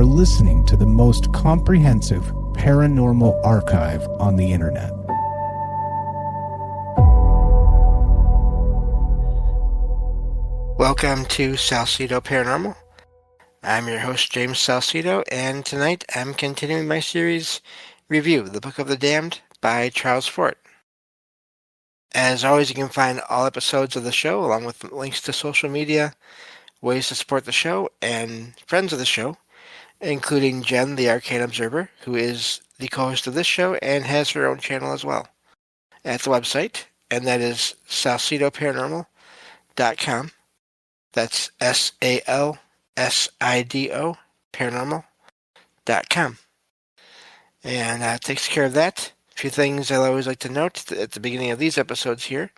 are listening to the most comprehensive paranormal archive on the internet. Welcome to Salsido Paranormal. I'm your host, James Salsido, and tonight I'm continuing my series review, The Book of the Damned by Charles Fort. As always, you can find all episodes of the show, along with links to social media, ways to support the show, and friends of the show, including Jen, the Arcane Observer, who is the co-host of this show and has her own channel as well at the website, and that is salsidoparanormal.com. That's SALSIDO paranormal.com. And that takes care of that. A few things I always like to note at the beginning of these episodes here.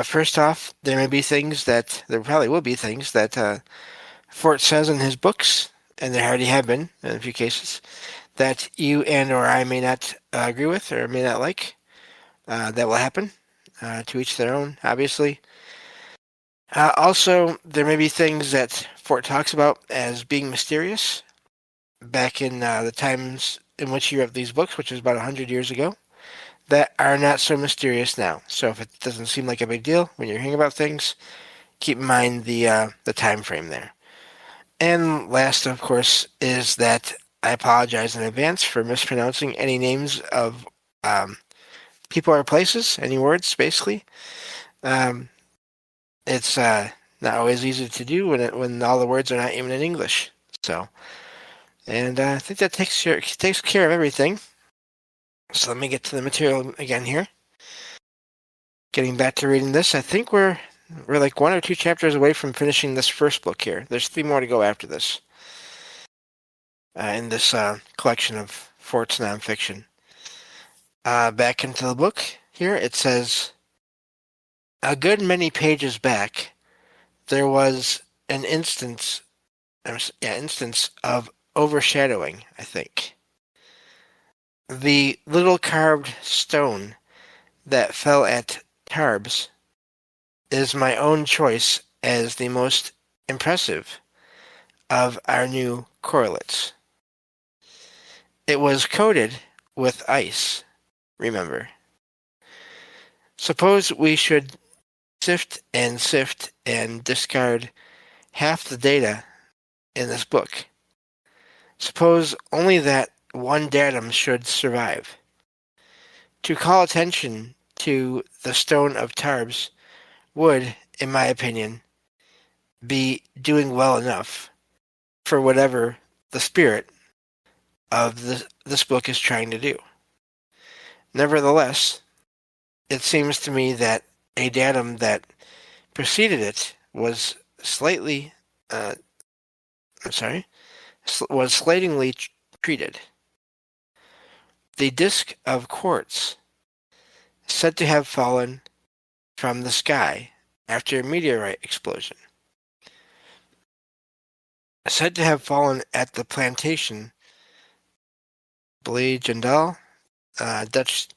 First off, there probably will be things that Fort says in his books, and there already have been in a few cases, that you and or I may not agree with or may not like. That will happen. To each their own, obviously. Also, there may be things that Fort talks about as being mysterious back in the times in which you wrote these books, which is about 100 years ago, that are not so mysterious now. So if it doesn't seem like a big deal when you're hearing about things, keep in mind the time frame there. And last, of course, is that I apologize in advance for mispronouncing any names of people or places, any words, basically. It's not always easy to do when all the words are not even in English. So, and I think that takes care of everything. So let me get to the material again here. Getting back to reading this, I think we're like 1 or 2 chapters away from finishing this first book here. There's 3 more to go after this in this collection of Fort's nonfiction. Back into the book here, it says, a good many pages back, there was an instance of overshadowing, I think. The little carved stone that fell at Tarbes is my own choice as the most impressive of our new correlates. It was coated with ice, remember. Suppose we should sift and discard half the data in this book. Suppose only that one datum should survive. To call attention to the stone of Tarbes would, in my opinion, be doing well enough for whatever the spirit of this book is trying to do. Nevertheless, it seems to me that a datum that preceded it was slightingly treated. The disk of quartz, said to have fallen from the sky after a meteorite explosion, said to have fallen at the plantation Blejendal, Dutch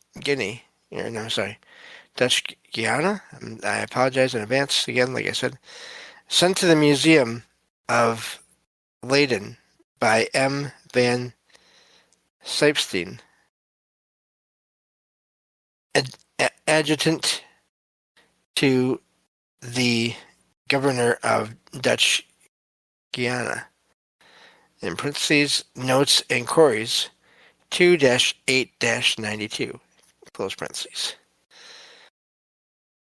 Guiana. I apologize in advance again, like I said. Sent to the Museum of Leyden by M. van Sijpsteen, adjutant to the governor of Dutch Guiana. In parentheses, notes and queries, 2-8-92, close parentheses.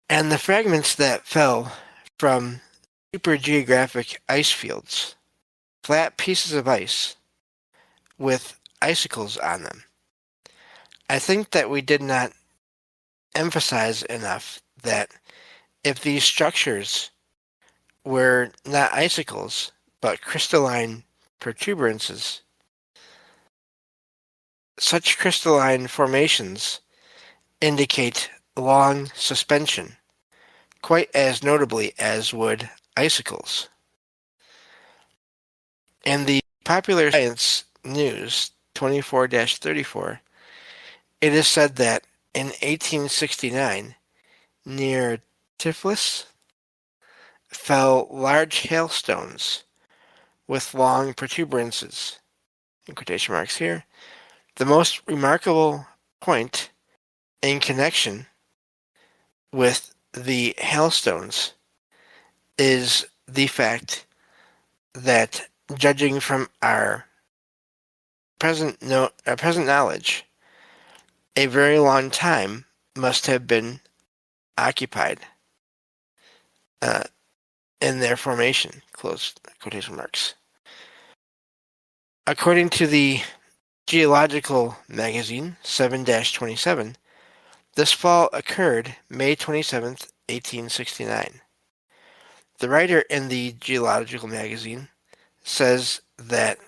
And the fragments that fell from supergeographic ice fields, flat pieces of ice with icicles on them. I think that we did not emphasize enough that if these structures were not icicles, but crystalline protuberances, such crystalline formations indicate long suspension, quite as notably as would icicles. In the Popular Science News 24-34, it is said that in 1869, near Tiflis, fell large hailstones with long protuberances, in quotation marks here. The most remarkable point in connection with the hailstones is the fact that, judging from our present knowledge, a very long time must have been occupied in their formation, close quotation marks. According to the Geological Magazine 7-27, this fall occurred May 27th, 1869. The writer in the Geological Magazine says that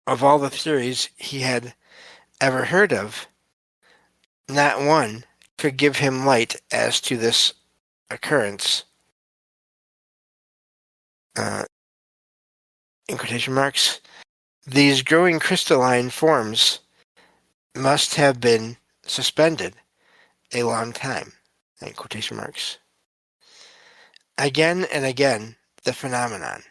of all the theories he had ever heard of, not one could give him light as to this occurrence. In quotation marks, these growing crystalline forms must have been suspended a long time. In quotation marks. Again and again, the phenomenon.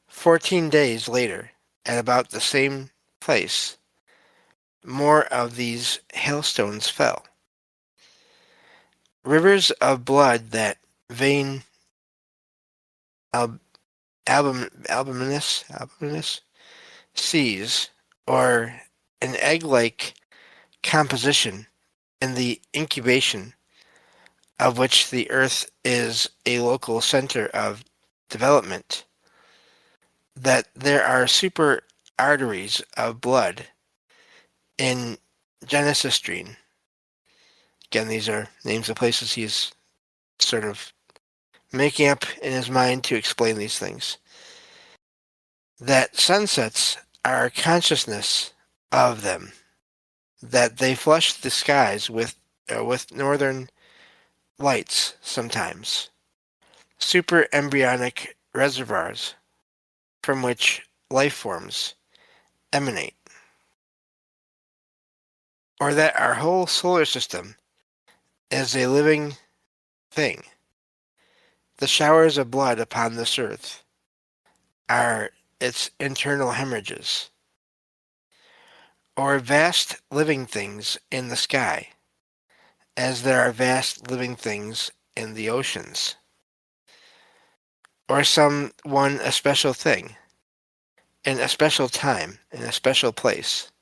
14 days later, at about the same place, more of these hailstones fell. Rivers of blood that vein albuminous seas, or an egg-like composition in the incubation of which the Earth is a local center of development, that there are super arteries of blood in Genesistrine. Again, these are names of places he's sort of making up in his mind to explain these things. That sunsets are a consciousness of them, that they flush the skies with northern lights sometimes, super embryonic reservoirs from which life forms emanate, or that our whole solar system is a living thing. The showers of blood upon this earth are its internal hemorrhages, or vast living things in the sky, as there are vast living things in the oceans, or some one a special thing, in a special time, in a special place.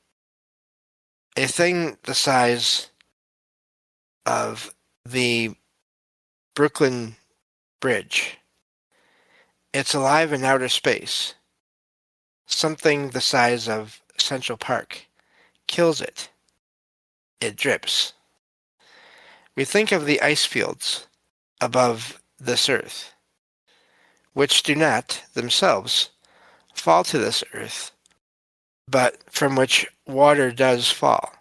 A thing the size of the Brooklyn Bridge. It's alive in outer space. Something the size of Central Park kills it. It drips. We think of the ice fields above this earth, which do not, themselves, fall to this earth, but from which water does fall.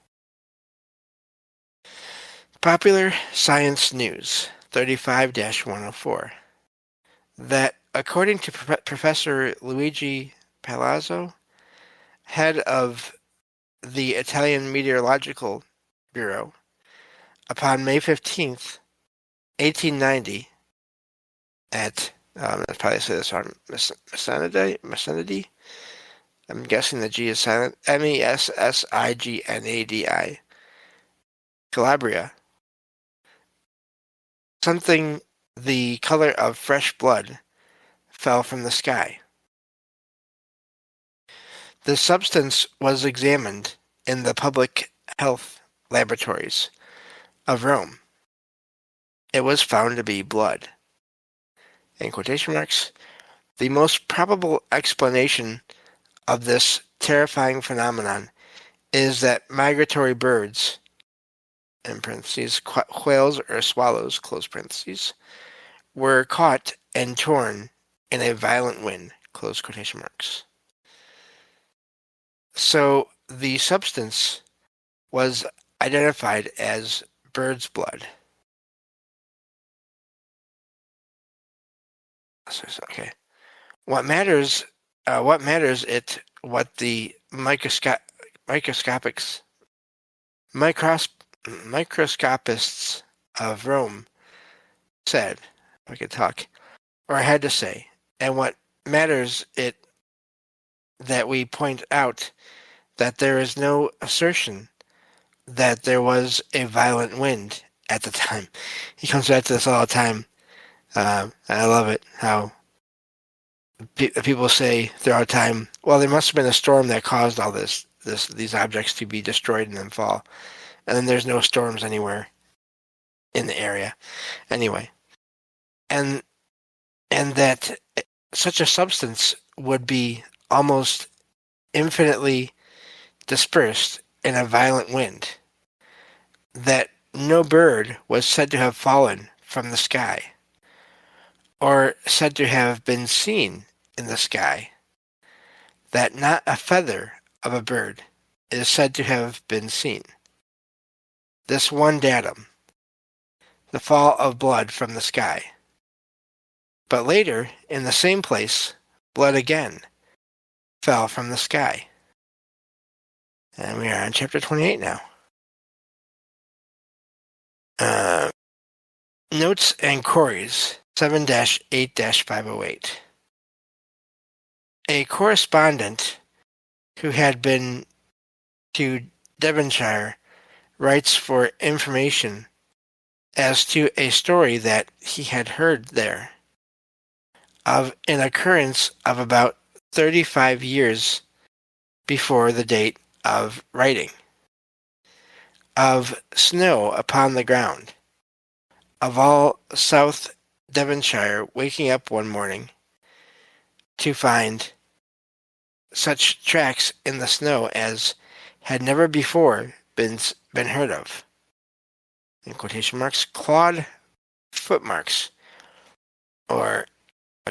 Popular Science News 35-104, that according to Professor Luigi Palazzo, head of the Italian Meteorological Bureau, upon May 15th, 1890, at, I'll probably say this wrong, Messinadi? I'm guessing the G is silent, Messignadi, Calabria, something the color of fresh blood fell from the sky. The substance was examined in the public health laboratories of Rome. It was found to be blood. In quotation marks, the most probable explanation of this terrifying phenomenon is that migratory birds, in parentheses, whales or swallows, close parentheses, were caught and torn in a violent wind, close quotation marks. So the substance was identified as bird's blood. Okay. What matters what the microscopists of Rome said, if I could talk, or had to say, and what matters it that we point out that there is no assertion that there was a violent wind at the time. He comes back to this all the time. I love it how people say throughout time, well, there must have been a storm that caused all these objects to be destroyed and then fall. And then there's no storms anywhere in the area. Anyway, and that such a substance would be almost infinitely dispersed in a violent wind, that no bird was said to have fallen from the sky, or said to have been seen in the sky, that not a feather of a bird is said to have been seen. This one datum, the fall of blood from the sky. But later, in the same place, blood again fell from the sky. And we are on chapter 28 now. Notes and queries 7-8-508. A correspondent who had been to Devonshire writes for information as to a story that he had heard there of an occurrence of about 35 years before the date of writing, of snow upon the ground, of all South Devonshire waking up one morning to find such tracks in the snow as had never before been heard of. In quotation marks, clawed footmarks, or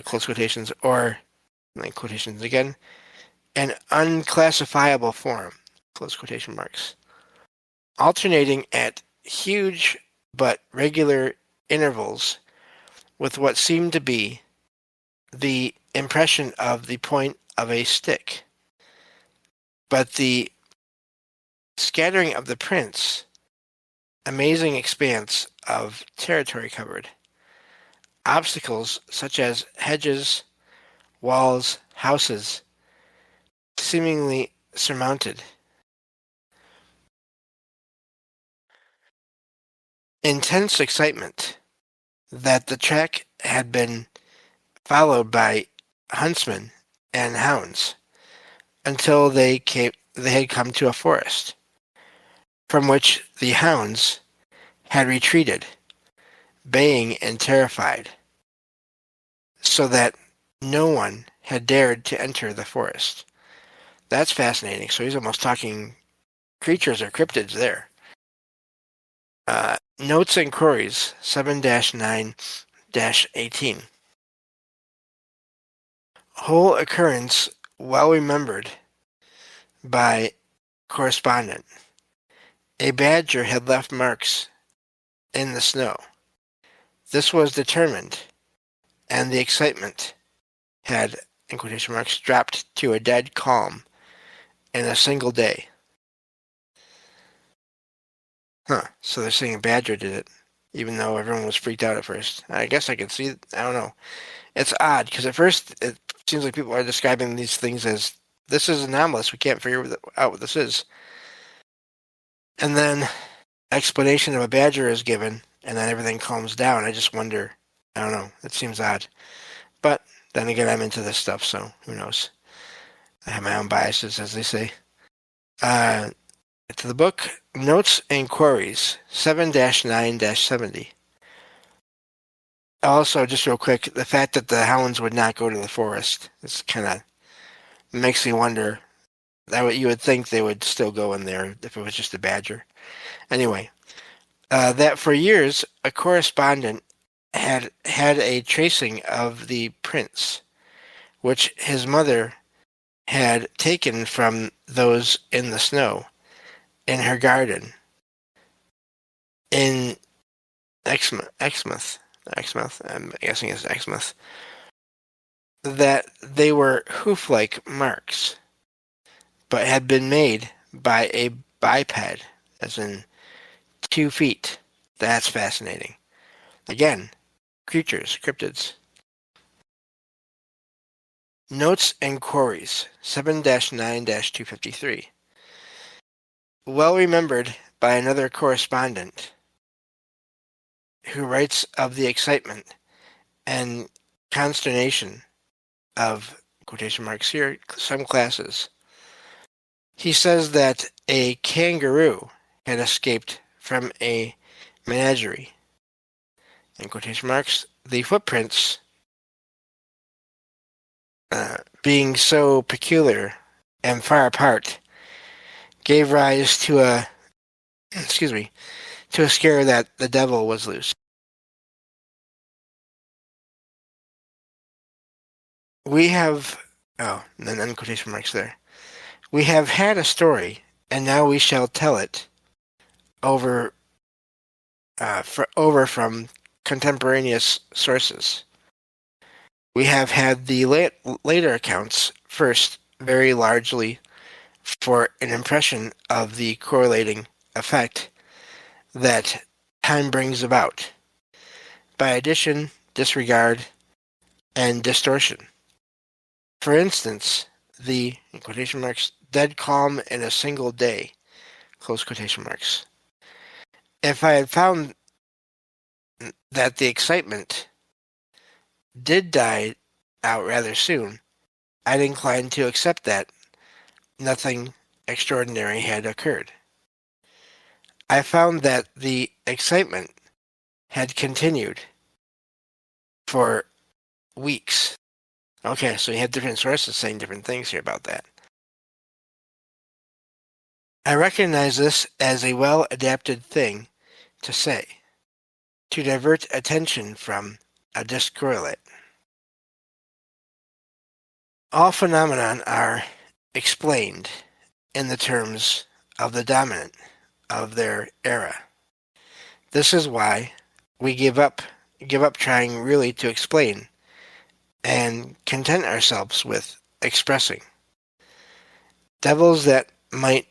close quotations, or in quotations again, an unclassifiable form, close quotation marks, alternating at huge but regular intervals with what seemed to be the impression of the point of a stick. But the scattering of the prints, amazing expanse of territory covered, obstacles such as hedges, walls, houses, seemingly surmounted. Intense excitement that the track had been followed by huntsmen and hounds until they had come to a forest, from which the hounds had retreated, baying and terrified, so that no one had dared to enter the forest. That's fascinating. So he's almost talking creatures or cryptids there. Notes and queries 7-9-18. Whole occurrence well remembered by correspondent. A badger had left marks in the snow. This was determined, and the excitement had, in quotation marks, dropped to a dead calm in a single day. So they're saying a badger did it, even though everyone was freaked out at first. I guess I can see, I don't know. It's odd, because at first it seems like people are describing these things as, this is anomalous, we can't figure out what this is. And then explanation of a badger is given, and then everything calms down. I just wonder, I don't know, it seems odd. But then again, I'm into this stuff, so who knows. I have my own biases, as they say. To the book, Notes and Queries, 7-9-70. Also, just real quick, the fact that the hounds would not go to the forest is kind of makes me wonder. You would think they would still go in there if it was just a badger. Anyway, that for years a correspondent had a tracing of the prints, which his mother had taken from those in the snow in her garden in Exmouth, I'm guessing it's Exmouth, that they were hoof-like marks, but had been made by a biped, as in 2 feet. That's fascinating. Again, creatures, cryptids. Notes and Queries 7-9-253. Well remembered by another correspondent who writes of the excitement and consternation of, quotation marks here, some classes. He says that a kangaroo had escaped from a menagerie. In quotation marks, the footprints being so peculiar and far apart gave rise to a to a scare that the devil was loose. We have and then quotation marks there. We have had a story, and now we shall tell it over over from contemporaneous sources. We have had the later accounts first very largely for an impression of the correlating effect that time brings about by addition, disregard, and distortion. For instance, the, in quotation marks, dead calm in a single day, close quotation marks. If I had found that the excitement did die out rather soon, I'd incline to accept that nothing extraordinary had occurred. I found that the excitement had continued for weeks. Okay, so you have different sources saying different things here about that. I recognize this as a well-adapted thing to say, to divert attention from a discorrelate. All phenomena are explained in the terms of the dominant of their era. This is why we give up trying really to explain and content ourselves with expressing. Devils that might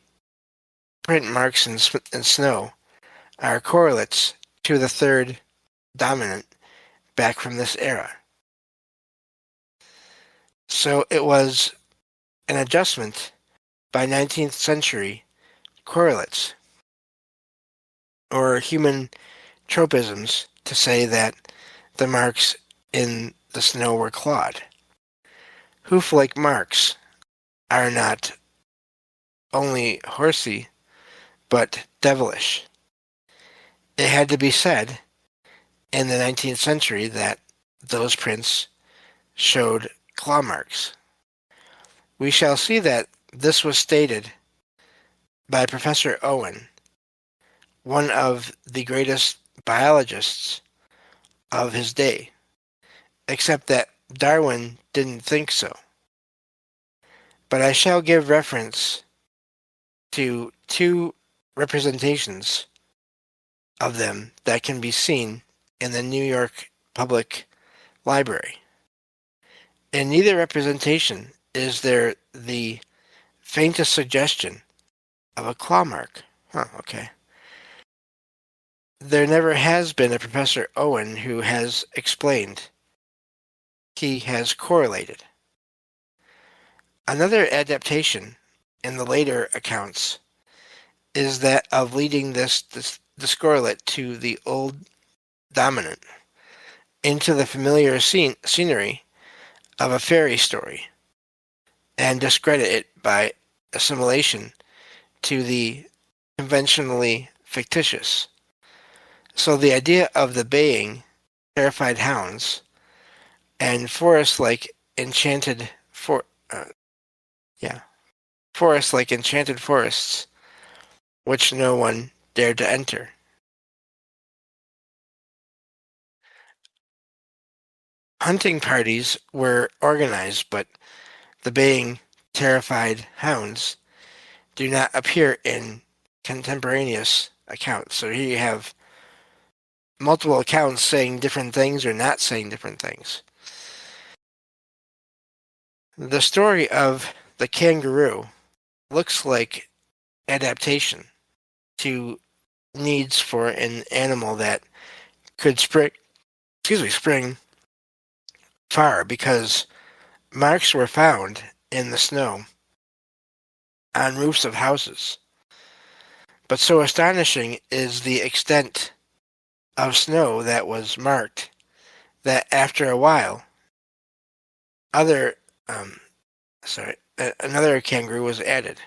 print marks in snow are correlates to the third dominant back from this era. So it was an adjustment by 19th century correlates or human tropisms to say that the marks in the snow were clawed. Hoof-like marks are not only horsey, but devilish. It had to be said in the 19th century that those prints showed claw marks. We shall see that this was stated by Professor Owen, one of the greatest biologists of his day, except that Darwin didn't think so. But I shall give reference to two representations of them that can be seen in the New York Public Library. In neither representation is there the faintest suggestion of a claw mark. Okay. There never has been a Professor Owen who has explained. He has correlated. Another adaptation in the later accounts is that of leading this correlate to the old dominant into the familiar scenery of a fairy story and discredit it by assimilation to the conventionally fictitious. So the idea of the baying, terrified hounds and forest-like enchanted forests which no one dared to enter. Hunting parties were organized, but the baying, terrified hounds do not appear in contemporaneous accounts. So here you have multiple accounts saying different things or not saying different things. The story of the kangaroo looks like adaptation to needs for an animal that could spring far, because marks were found in the snow on roofs of houses. But so astonishing is the extent of snow that was marked that after a while, other another kangaroo was added.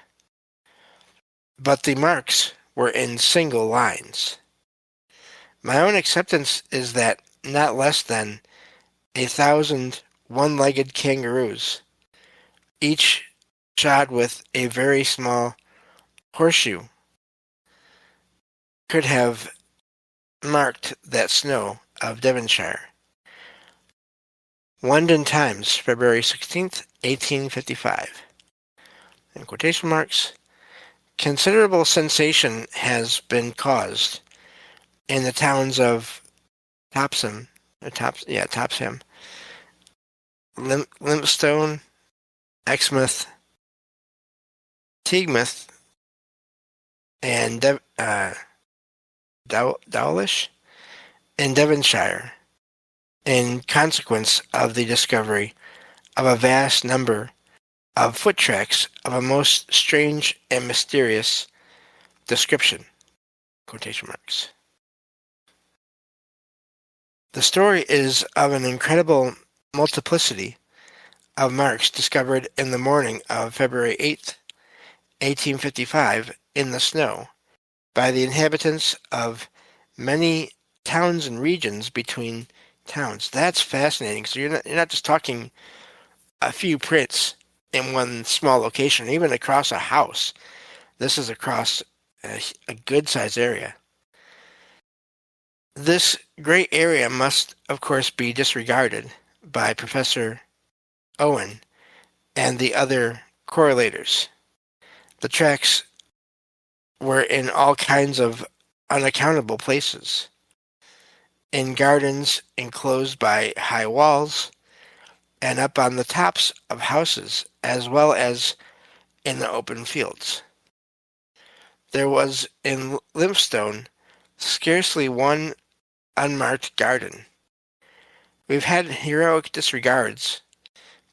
But the marks were in single lines. My own acceptance is that not less than 1,000 one-legged kangaroos, each shod with a very small horseshoe, could have marked that snow of Devonshire. London Times, February 16th, 1855. In quotation marks, considerable sensation has been caused in the towns of Topsham, Limpstone, Exmouth, Teigmouth, and Dawlish in Devonshire in consequence of the discovery of a vast number of foot tracks of a most strange and mysterious description. Quotation marks. The story is of an incredible multiplicity of marks discovered in the morning of February 8th, 1855, in the snow by the inhabitants of many towns and regions between towns. That's fascinating. So you're not just talking a few prints in one small location, even across a house. This is across a good-sized area. This great area must, of course, be disregarded by Professor Owen and the other correlators. The tracks were in all kinds of unaccountable places, in gardens enclosed by high walls, and up on the tops of houses, as well as in the open fields. There was in Limpstone scarcely one unmarked garden. We've had heroic disregards,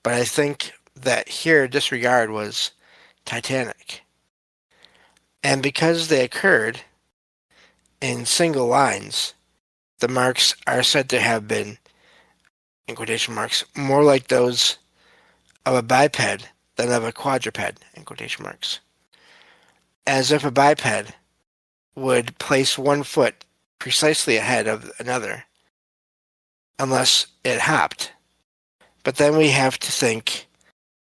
but I think that here disregard was titanic. And because they occurred in single lines, the marks are said to have been, in quotation marks, more like those of a biped than of a quadruped, in quotation marks. As if a biped would place one foot precisely ahead of another, unless it hopped. But then we have to think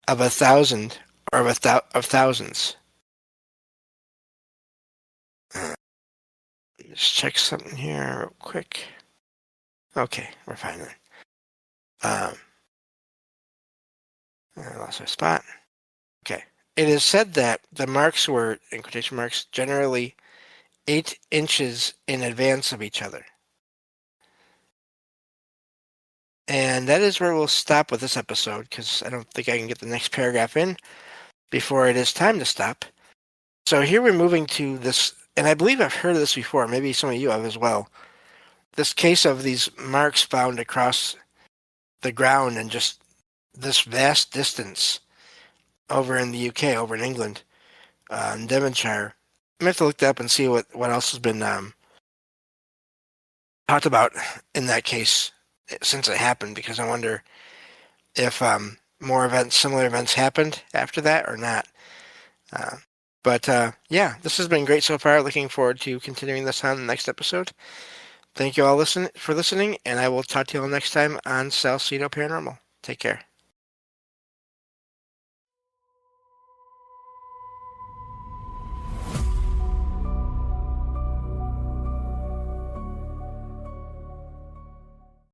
of 1,000 or of thousands. Just check something here real quick. Okay, we're fine then. I lost my spot. Okay. It is said that the marks were, in quotation marks, generally 8 inches in advance of each other. And that is where we'll stop with this episode, because I don't think I can get the next paragraph in before it is time to stop. So here we're moving to this, and I believe I've heard of this before, maybe some of you have as well. This case of these marks found across the ground and just this vast distance over in the UK, over in England, in Devonshire. I'm going to have to look that up and see what else has been talked about in that case since it happened, because I wonder if similar events happened after that or not. But yeah, this has been great so far. Looking forward to continuing this on the next episode. Thank you all for listening, and I will talk to you all next time on Salsido Paranormal. Take care.